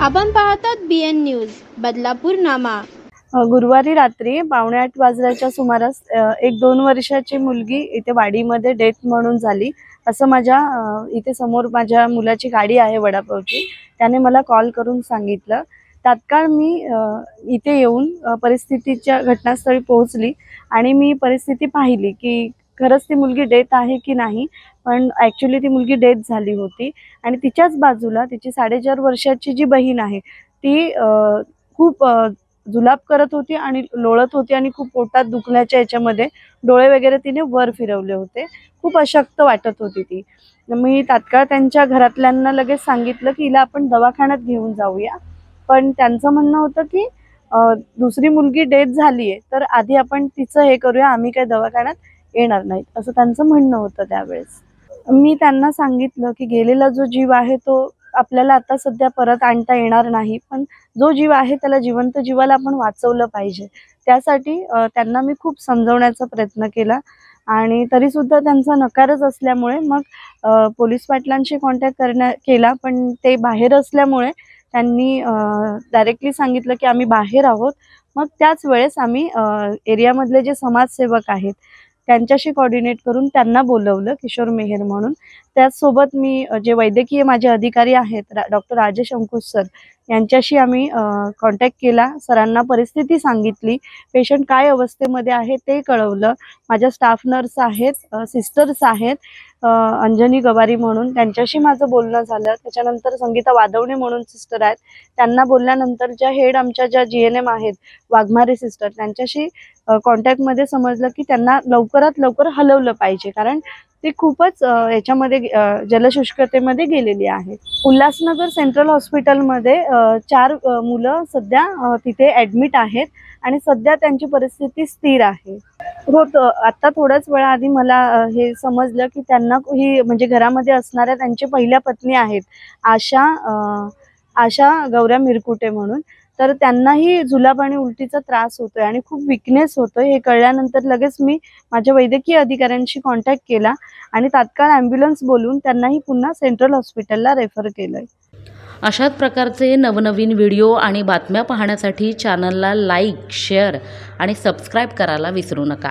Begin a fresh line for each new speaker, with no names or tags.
आपण पाहतात BN news Badlapur नामा।
गुरुवारी रात्री 7:45 वाजल्याच्या सुमारास एक 2 वर्षाची मुलगी इथे वाडीमध्ये डेथ म्हणून झाली असं माझ्या इथे समोर माझ्या मुलाची गाडी आहे वडापावची, त्याने मला कॉल करून सांगितलं। तात्काळ मी इथे येऊन परिस्थितीच्या घटनास्थळी पोहोचली आणि मी परिस्थिती पाहिली की खरंच ती मुलगी डेथ आहे की नाही। पण ॲक्च्युअली ती मुलगी डेथ झाली होती आणि तिच्याच बाजूला तिची 4.5 वर्षाची जी बहीण आहे ती खूप जुलाब करत होती आणि लोळत होती आणि खूप पोटात दुखण्याच्या याच्यामध्ये डोळे वगैरे तिने वर फिरवले होते। खूप अशक्त वाटत होती ती। मी तात्काळ त्यांच्या घरातल्यांना लगेच सांगितलं की हिला आपण दवाखान्यात घेऊन जाऊया, पण त्यांचं म्हणणं होतं की दुसरी मुलगी डेथ झाली आहे तर आधी आपण तिचं हे करूया, आम्ही काय दवाखान्यात येणार नाहीत असं त्यांचं म्हणणं होतं त्यावेळेस। मी त्यांना सांगितलं की गेलेला जो जीव आहे तो आपल्याला आता सध्या परत आणता येणार नाही, पण जो जीव आहे त्याला जिवंत जीवाला आपण वाचवलं पाहिजे। त्यासाठी त्यांना मी खूप समजवण्याचा प्रयत्न केला आणि तरीसुद्धा त्यांचा नकारच असल्यामुळे मग पोलीस पाटलांशी कॉन्टॅक्ट केला, पण ते बाहेर असल्यामुळे त्यांनी डायरेक्टली सांगितलं की आम्ही बाहेर आहोत। मग त्याच वेळेस आम्ही एरियामधले जे समाजसेवक आहेत त्यांच्याशी कोऑर्डिनेट करून त्यांना बोलवलं, किशोर मेहर म्हणून। त्याचसोबत मी जे वैद्यकीय माझे अधिकारी आहेत डॉक्टर राजेश अंकुश सर यांच्याशी आम्ही कॉन्टॅक्ट केला, सरांना परिस्थिती सांगितली, पेशंट काय अवस्थेमध्ये आहे ते कळवलं। माझ्या स्टाफ नर्स आहेत, सिस्टर्स आहेत, अंजनी गवारी म्हणून त्यांच्याशी माझं बोलणं झालं। त्याच्यानंतर संगीता वादवणे म्हणून सिस्टर आहेत, त्यांना बोलल्यानंतर ज्या हेड आमच्या ज्या GNM आहेत वाघमारे सिस्टर त्यांच्याशी कॉन्टॅक्टमध्ये समजलं की त्यांना लवकरात लवकर हलवलं पाहिजे, कारण ती खूपच याच्यामध्ये जलशुष्कतेमध्ये गेलेली आहे। उल्हासनगर सेंट्रल हॉस्पिटलमध्ये 4 मुलं सध्या तिथे ॲडमिट आहेत आणि सध्या त्यांची परिस्थिती स्थिर आहे। आता थोड्याच वेळाआधी मला हे समजलं की त्यांना ही म्हणजे घरामध्ये असणाऱ्या त्यांची पहिल्या पत्नी आहेत आशा गौऱ्या मिरकुटे म्हणून, तर त्यांनाही जुलाब आणि उलटीचा त्रास होतोय आणि खूप विकनेस होतोय। हे कळल्यानंतर लगेच मी माझ्या वैद्यकीय अधिकाऱ्यांशी कॉन्टॅक्ट केला आणि तात्काळ ॲम्ब्युलन्स बोलवून त्यांनाही पुन्हा सेंट्रल हॉस्पिटलला रेफर केलंय।
अशाच प्रकारचे नवनवीन व्हिडिओ आणि बातम्या पाहण्यासाठी चॅनलला लाईक, शेअर आणि सबस्क्राईब करायला विसरू नका।